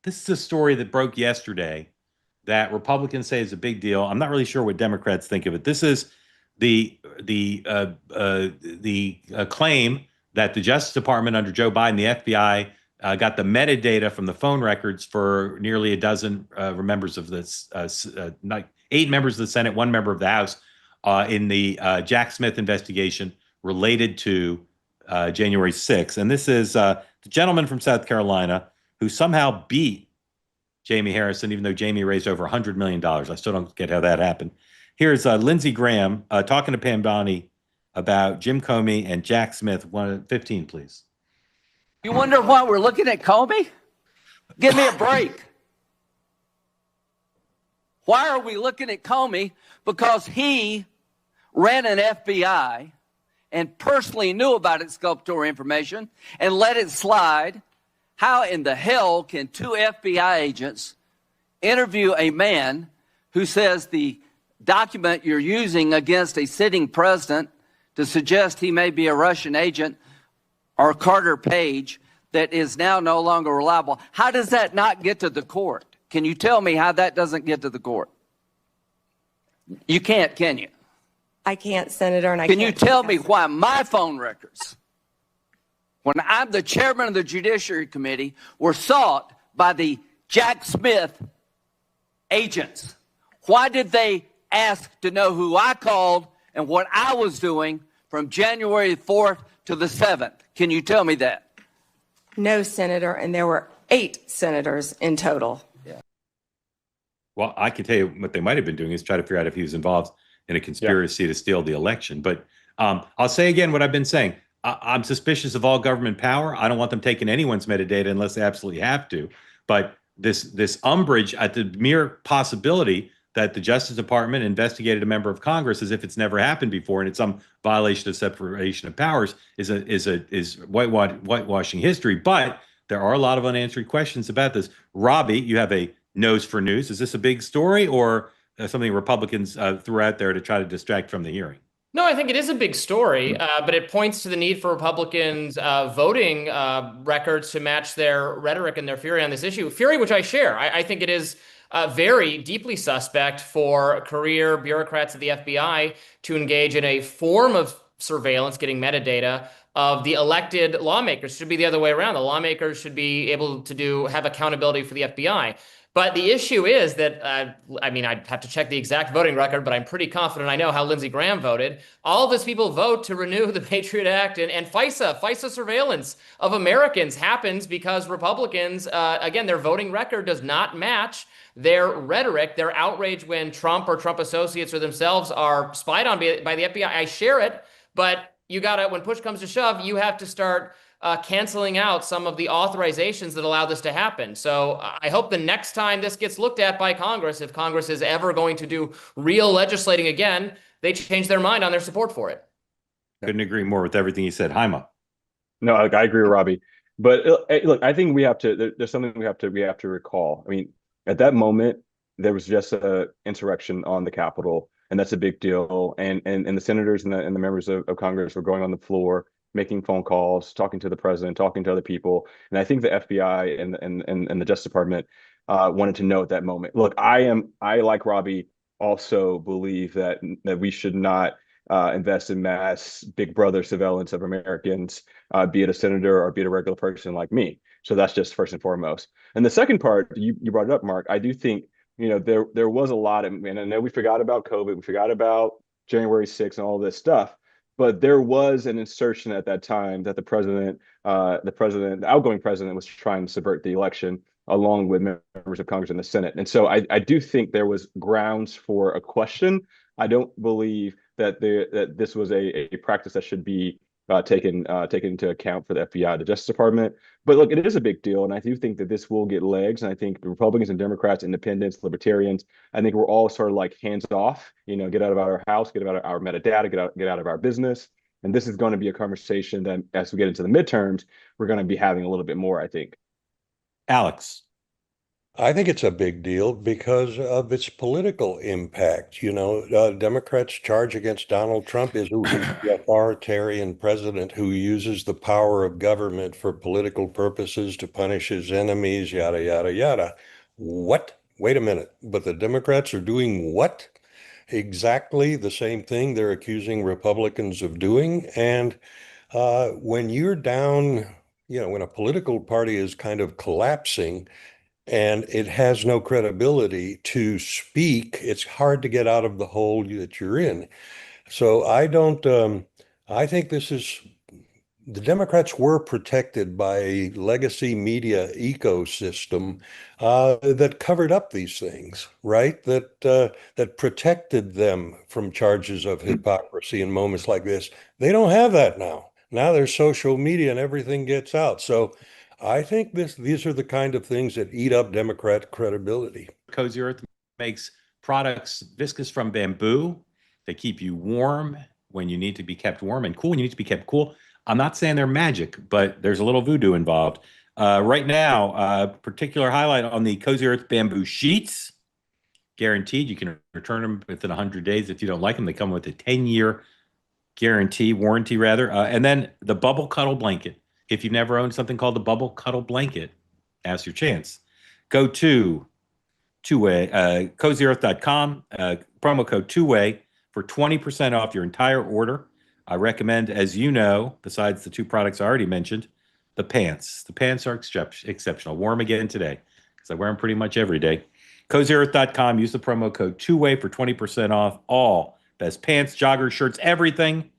this is a story that broke yesterday that Republicans say is a big deal. I'm not really sure what Democrats think of it. This is the claim that the Justice Department under Joe Biden, the FBI, got the metadata from the phone records for nearly a dozen members of this, 8 members of the Senate, 1 member of the House, in the Jack Smith investigation related to January 6th. And this is the gentleman from South Carolina who somehow beat Jamie Harrison, even though Jamie raised over $100 million. I still don't get how that happened. Here's Lindsey Graham talking to Pam Bondi about Jim Comey and Jack Smith. 15, please. You wonder why we're looking at Comey? Give me a break. Why are we looking at Comey? Because he ran an FBI and personally knew about exculpatory information and let it slide. How in the hell can 2 FBI agents interview a man who says the document you're using against a sitting president to suggest he may be a Russian agent or Carter Page that is now no longer reliable? How does that not get to the court? Can you tell me how that doesn't get to the court? You can't, can you? I can't, Senator, and I Can can't you tell me why my phone records, when I'm the chairman of the Judiciary Committee, were sought by the Jack Smith agents? Why did they ask to know who I called and what I was doing from January 4th to the 7th? Can you tell me that? No, Senator, and there were 8 senators in total. Well, I can tell you what they might have been doing is try to figure out if he was involved in a conspiracy to steal the election. But I'll say again what I've been saying. I'm suspicious of all government power. I don't want them taking anyone's metadata unless they absolutely have to. But this umbrage at the mere possibility that the Justice Department investigated a member of Congress as if it's never happened before and it's some violation of separation of powers is whitewashing history. But there are a lot of unanswered questions about this. Robby, you have a nose for news. Is this a big story or something Republicans threw out there to try to distract from the hearing? No, I think it is a big story, but it points to the need for Republicans' voting records to match their rhetoric and their fury on this issue. Fury, which I share. I think it is very deeply suspect for career bureaucrats at the FBI to engage in a form of surveillance, getting metadata of the elected lawmakers. It should be the other way around. The lawmakers should be able to have accountability for the FBI. But the issue is that, I'd have to check the exact voting record, but I'm pretty confident I know how Lindsey Graham voted. All of these people vote to renew the Patriot Act and FISA surveillance of Americans happens because Republicans, again, their voting record does not match their rhetoric, their outrage when Trump or Trump associates or themselves are spied on by the FBI. I share it, but you gotta, when push comes to shove, you have to start canceling out some of the authorizations that allow this to happen. So I hope the next time this gets looked at by Congress, if Congress is ever going to do real legislating again, they change their mind on their support for it. Couldn't agree more with everything you said. Hyma. No, I agree with Robby. But look, I think we have to, there's something we have to recall. I mean, at that moment, there was just an insurrection on the Capitol, and that's a big deal. And the senators and the members of Congress were going on the floor, making phone calls, talking to the president, talking to other people. And I think the FBI and the Justice Department wanted to know at that moment. Look, I like Robby also believe that we should not invest in mass Big Brother surveillance of Americans, be it a senator or be it a regular person like me. So that's just first and foremost. And the second part, you brought it up, Mark. I do think, there was a lot of, and I know we forgot about COVID, we forgot about January 6th and all this stuff. But there was an insertion at that time that the outgoing president was trying to subvert the election along with members of Congress and the Senate. And so I do think there was grounds for a question. I don't believe that this was a practice that should be taken into account for the FBI, the Justice Department. But look, it is a big deal, and I do think that this will get legs. And I think the Republicans and Democrats, independents, libertarians, I think we're all sort of like hands off. Get out of our house, get out of our metadata, get out of our business. And this is going to be a conversation that, as we get into the midterms, we're going to be having a little bit more, I think. Alex. I think it's a big deal because of its political impact. Democrats charge against Donald Trump is he's the authoritarian president who uses the power of government for political purposes to punish his enemies, yada, yada, yada. What? Wait a minute. But the Democrats are doing what? Exactly the same thing they're accusing Republicans of doing. And when you're down, when a political party is kind of collapsing, and it has no credibility to speak, it's hard to get out of the hole that you're in. So I don't, I think the Democrats were protected by a legacy media ecosystem that covered up these things, right? That protected them from charges of hypocrisy in moments like this. They don't have that now. Now there's social media and everything gets out. So I think these are the kind of things that eat up Democrat credibility. Cozy Earth makes products viscous from bamboo. They keep you warm when you need to be kept warm and cool when you need to be kept cool. I'm not saying they're magic, but there's a little voodoo involved. Right now, particular highlight on the Cozy Earth bamboo sheets. Guaranteed, you can return them within 100 days if you don't like them. They come with a 10-year warranty rather. And then the bubble cuddle blanket. If you've never owned something called the bubble cuddle blanket, now's your chance. Go to cozyearth.com, promo code two-way for 20% off your entire order. I recommend, as you know, besides the two products I already mentioned, the pants. The pants are exceptional. Wore them again today because I wear them pretty much every day. cozyearth.com, use the promo code two-way for 20% off all best pants, joggers, shirts, everything.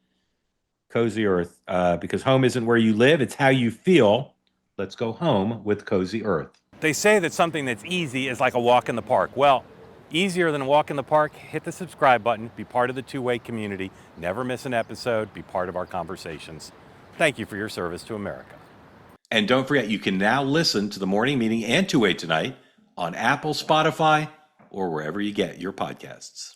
Cozy Earth, because home isn't where you live, it's how you feel. Let's go home with Cozy Earth. They say that something that's easy is like a walk in the park. Well, easier than a walk in the park, hit the subscribe button, be part of the two-way community, never miss an episode, be part of our conversations. Thank you for your service to America. And don't forget, you can now listen to the morning meeting and two-way tonight on Apple, Spotify, or wherever you get your podcasts.